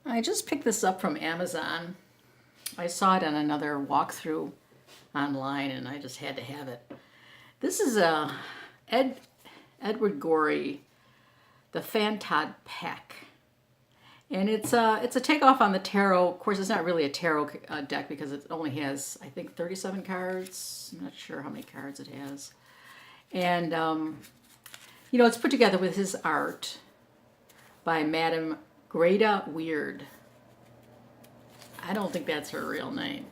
I just picked this up from Amazon. I saw it on another walkthrough online and I just had to have it. This is Edward Gorey, the Fantod pack. And it's a takeoff on the tarot. Of course, it's not really a tarot deck because it only has, I think, 37 cards. I'm not sure how many cards it has. And, you know, it's put together with his art by Madame Weryd. I don't think that's her real name.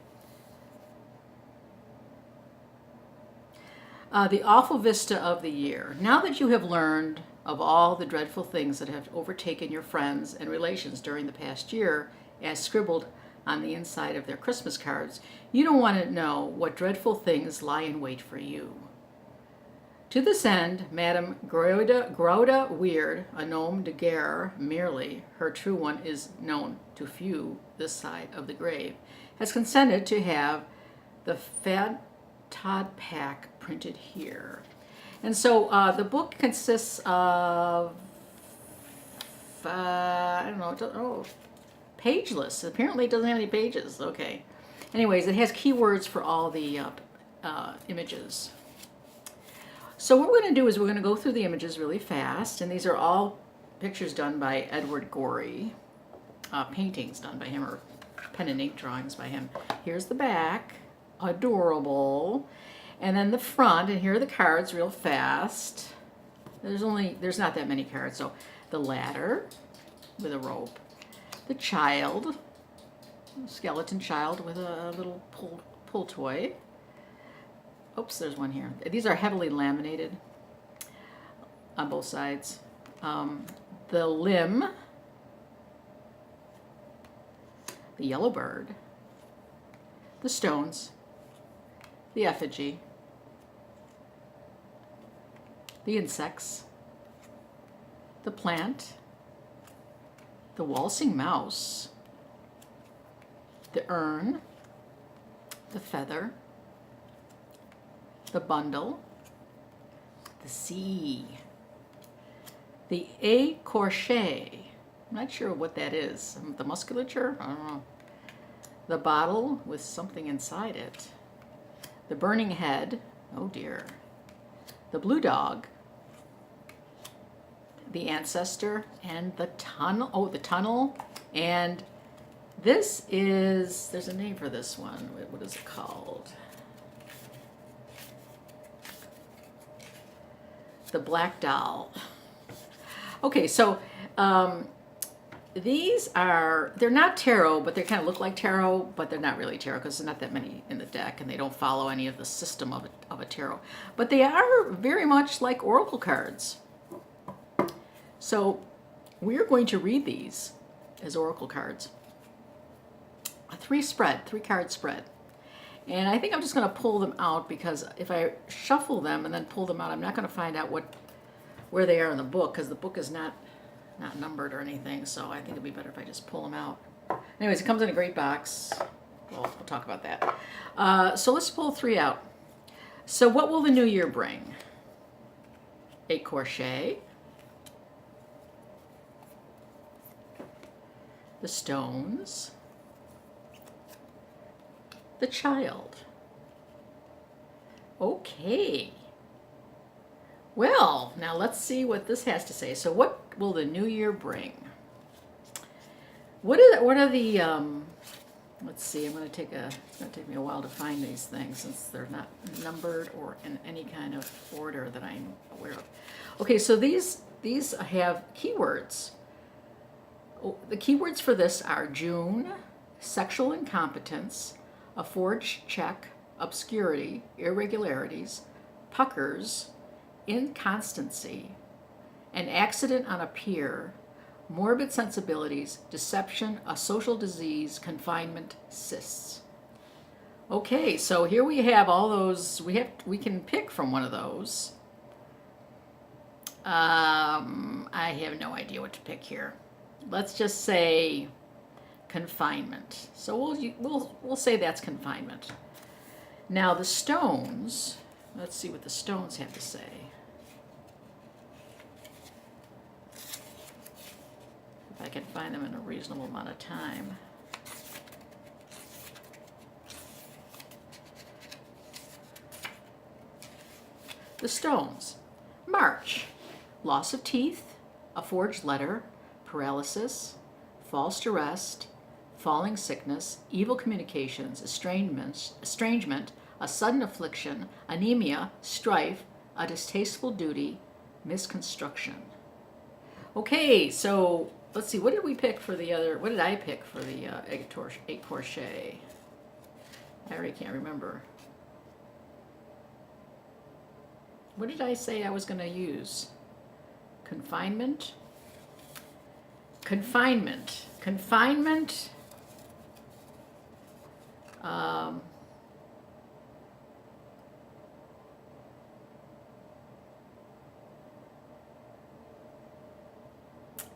The awful vista of the year. Now that you have learned of all the dreadful things that have overtaken your friends and relations during the past year, as scribbled on the inside of their Christmas cards, you don't want to know what dreadful things lie in wait for you. To this end, Madame Weryd, a nom de guerre merely, her true one is known to few this side of the grave, has consented to have the Fantod pack printed here. And so the book consists of, pageless. Apparently it doesn't have any pages. Okay. Anyways, it has keywords for all the images. So what we're going to do is we're going to go through the images really fast, and these are all pictures done by Edward Gorey, paintings done by him, or pen and ink drawings by him. Here's the back, adorable, and then the front, and here are the cards real fast. There's not that many cards. So the ladder with a rope, the child, skeleton child with a little pull toy. Oops, there's one here. These are heavily laminated on both sides. The limb, the yellow bird, the stones, the effigy, the insects, the plant, the waltzing mouse, the urn, the feather, the bundle, the sea, the écorché. I'm not sure what that is. The musculature? I don't know. The bottle with something inside it. The burning head. Oh dear. The blue dog. The ancestor and the tunnel. Oh, the tunnel. And this is, there's a name for this one. What is it called? The black doll. Okay, so these are, they're not tarot, but they kind of look like tarot, but they're not really tarot because there's not that many in the deck and they don't follow any of the system of a tarot. But they are very much like oracle cards. So we're going to read these as oracle cards. A three-card spread. And I think I'm just going to pull them out because if I shuffle them and then pull them out, I'm not going to find out where they are in the book because the book is not numbered or anything. So I think it'd be better if I just pull them out. Anyways, it comes in a great box. Well, we'll talk about that. So let's pull 3 out. So what will the new year bring? A crochet, the stones, the child. Okay. Well, now let's see what this has to say. So what will the new year bring? What are the, let's see, it's going to take me a while to find these things since they're not numbered or in any kind of order that I'm aware of. Okay, so these have keywords. Oh, the keywords for this are June, sexual incompetence, a forged check, obscurity, irregularities, puckers, inconstancy, an accident on a pier, morbid sensibilities, deception, a social disease, confinement, cysts. Okay, so here we have all those. We can pick from one of those. I have no idea what to pick here. Let's just say confinement. So we'll say that's confinement. Now the stones. Let's see what the stones have to say. If I can find them in a reasonable amount of time. The stones. March. Loss of teeth, a forged letter, paralysis, false arrest, falling sickness, evil communications, estrangement, a sudden affliction, anemia, strife, a distasteful duty, misconstruction. Okay, so let's see, what did we pick for the other, what did I pick for the eight crochet? I already can't remember. What did I say I was going to use? Confinement? Confinement. Confinement.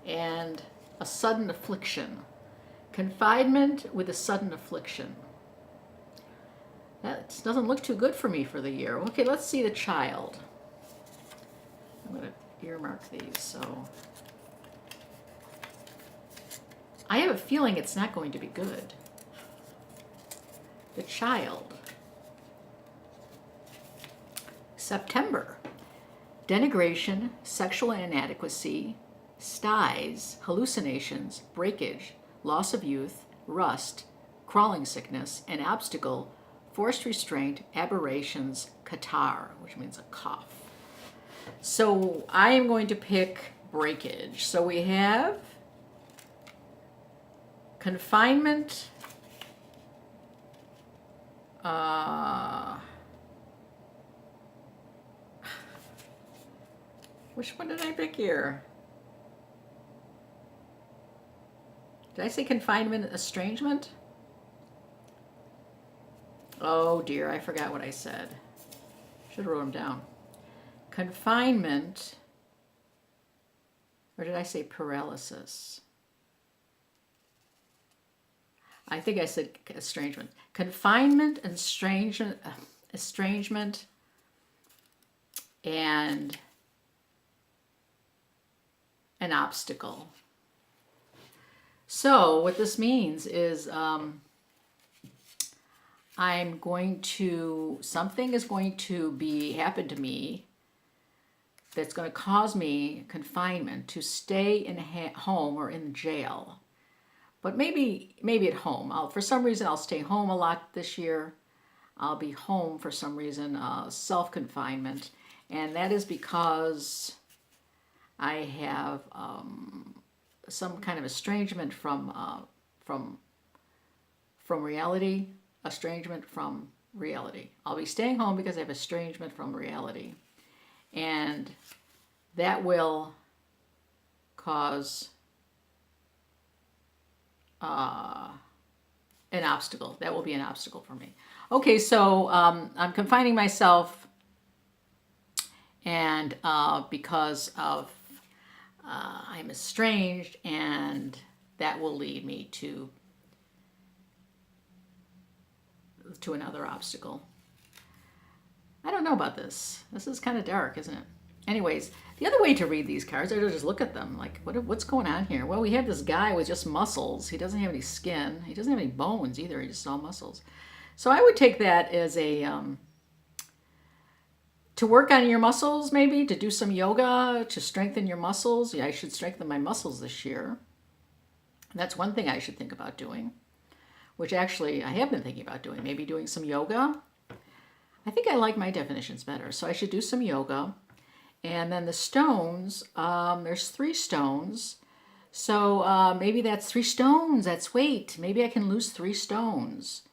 And a sudden affliction. Confinement with a sudden affliction. That doesn't look too good for me for the year. Okay, let's see the child. I'm going to earmark these. So I have a feeling it's not going to be good. The child. September. Denigration, sexual inadequacy, styes, hallucinations, breakage, loss of youth, rust, crawling sickness, an obstacle, forced restraint, aberrations, catarrh, which means a cough. So I am going to pick breakage. So we have confinement, which one did I pick here? Did I say confinement, estrangement? Oh dear, I forgot what I said. Should have wrote them down. Confinement, or did I say paralysis? I think I said estrangement. Confinement, estrangement, and an obstacle. So what this means is I'm going to, something is going to happen to me that's going to cause me confinement, to stay in home or in jail. But maybe at home. For some reason, I'll stay home a lot this year. I'll be home for some reason, self-confinement. And that is because I have some kind of estrangement from reality. Estrangement from reality. I'll be staying home because I have estrangement from reality. And that will cause an obstacle. That will be an obstacle for me. Okay, so I'm confining myself, and because of I'm estranged, and that will lead me to another obstacle. I don't know about this. This is kind of dark, isn't it? Anyways, the other way to read these cards is to just look at them. Like, what's going on here? Well, we have this guy with just muscles. He doesn't have any skin. He doesn't have any bones either. He just all muscles. So I would take that as a to work on your muscles, maybe to do some yoga to strengthen your muscles. Yeah, I should strengthen my muscles this year. That's one thing I should think about doing, which actually I have been thinking about doing. Maybe doing some yoga. I think I like my definitions better, so I should do some yoga. And then the stones, there's 3 stones. So maybe that's 3 stones, that's weight. Maybe I can lose 3 stones.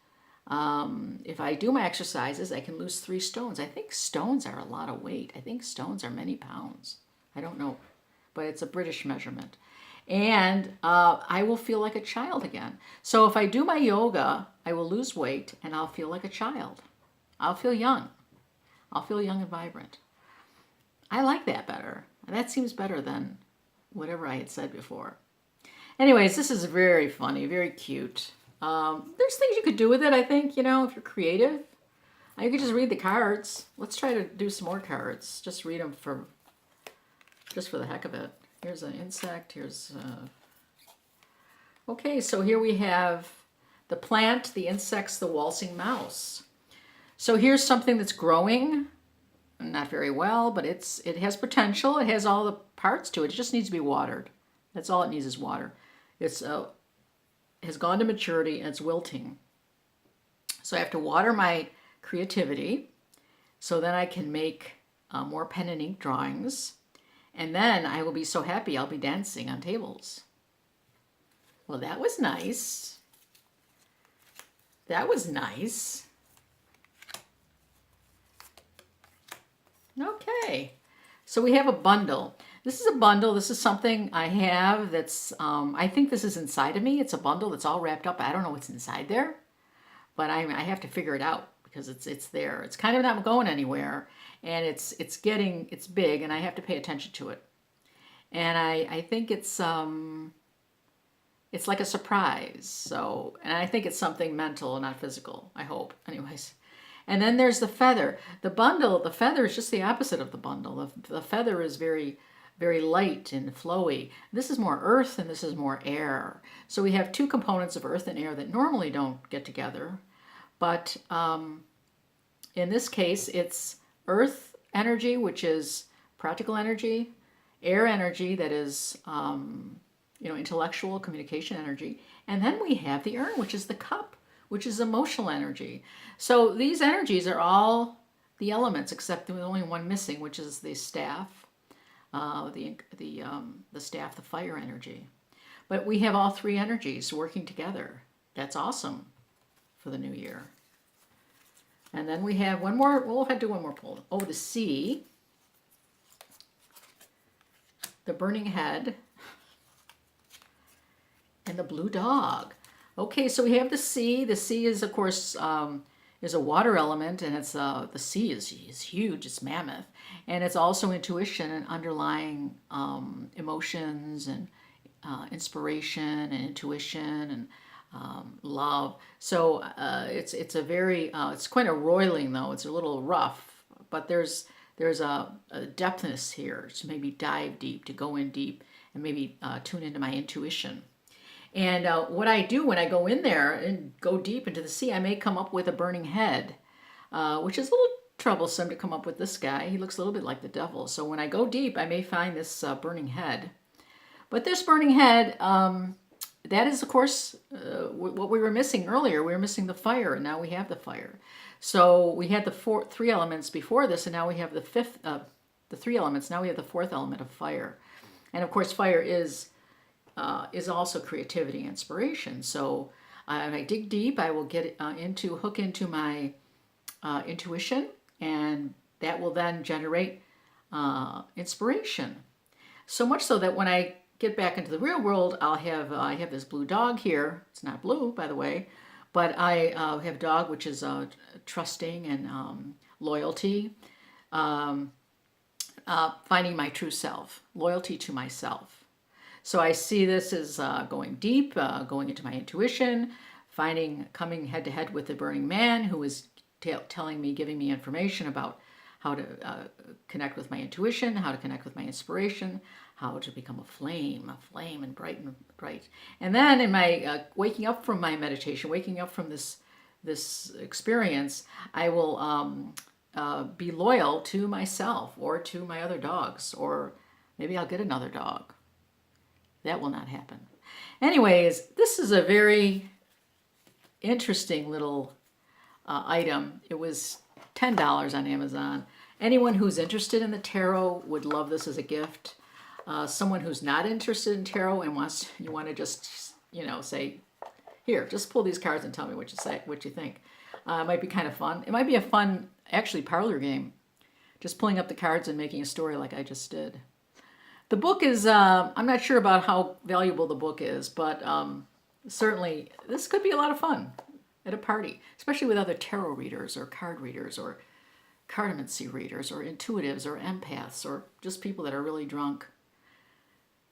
If I do my exercises, I can lose 3 stones. I think stones are a lot of weight. I think stones are many pounds. I don't know, but it's a British measurement. And I will feel like a child again. So if I do my yoga, I will lose weight and I'll feel like a child. I'll feel young. I'll feel young and vibrant. I like that better. That seems better than whatever I had said before. Anyways, this is very funny, very cute. There's things you could do with it, I think, if you're creative. You could just read the cards. Let's try to do some more cards. Just read them just for the heck of it. Here's an insect. Here's Okay, so here we have the plant, the insects, the waltzing mouse. So here's something that's growing, not very well, but it has potential. It has all the parts to it. It just needs to be watered. That's all it needs is water. It's has gone to maturity and it's wilting. So I have to water my creativity so then I can make more pen and ink drawings. And then I will be so happy I'll be dancing on tables. Well, that was nice. That was nice. Okay, so we have a bundle. This is a bundle. This is something I have that's, I think this is inside of me. It's a bundle that's all wrapped up. I don't know what's inside there, but I have to figure it out because it's there. It's kind of not going anywhere, and it's big, and I have to pay attention to it. And I think it's like a surprise. So, and I think it's something mental, not physical, I hope. Anyways. And then there's the feather. The feather is just the opposite of the bundle. The feather is very, very light and flowy. This is more earth and this is more air. So we have two components of earth and air that normally don't get together. But in this case, it's earth energy, which is practical energy, air energy, that is intellectual communication energy. And then we have the urn, which is the cup, which is emotional energy. So these energies are all the elements, except there's only one missing, which is the staff, the staff, the fire energy. But we have all three energies working together. That's awesome for the new year. And then we have one more, we'll have to do one more pull. Oh, the sea, the burning head, and the blue dog. Okay, so we have the sea. The sea is, of course, is a water element, and it's the sea is huge. It's mammoth, and it's also intuition and underlying emotions and inspiration and intuition and love. So it's a very it's quite a roiling though. It's a little rough, but there's a depthness here to maybe dive deep, to go in deep, and maybe tune into my intuition. And what I do when I go in there and go deep into the sea, I may come up with a burning head, which is a little troublesome to come up with this guy. He looks a little bit like the devil. So when I go deep, I may find this burning head. But this burning head, that is, of course, what we were missing earlier. We were missing the fire, and now we have the fire. So we had the three elements before this, and now we have the three elements. Now we have the fourth element of fire. And, of course, fire is also creativity and inspiration. So if I dig deep, I will get hook into my intuition, and that will then generate inspiration. So much so that when I get back into the real world, I have this blue dog here. It's not blue, by the way, but I have dog, which is trusting and loyalty, finding my true self, loyalty to myself. So I see this as going deep, going into my intuition, coming head to head with the burning man who is telling me, giving me information about how to connect with my intuition, how to connect with my inspiration, how to become a flame and bright and bright. And then in my waking up from my meditation, waking up from this experience, I will be loyal to myself or to my other dogs, or maybe I'll get another dog. That will not happen. Anyways, this is a very interesting little item. It was $10 on Amazon. Anyone who's interested in the tarot would love this as a gift. Someone who's not interested in tarot and you want to just, say, here, just pull these cards and tell me what you think. It might be kind of fun. It might be a fun, actually, parlor game. Just pulling up the cards and making a story like I just did. The book is, I'm not sure about how valuable the book is, but certainly this could be a lot of fun at a party, especially with other tarot readers or card readers or cartomancy readers or intuitives or empaths or just people that are really drunk.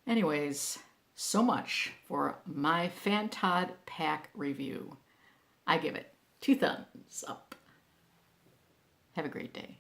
Anyways, so much for my Fantod pack review. I give it 2 thumbs up. Have a great day.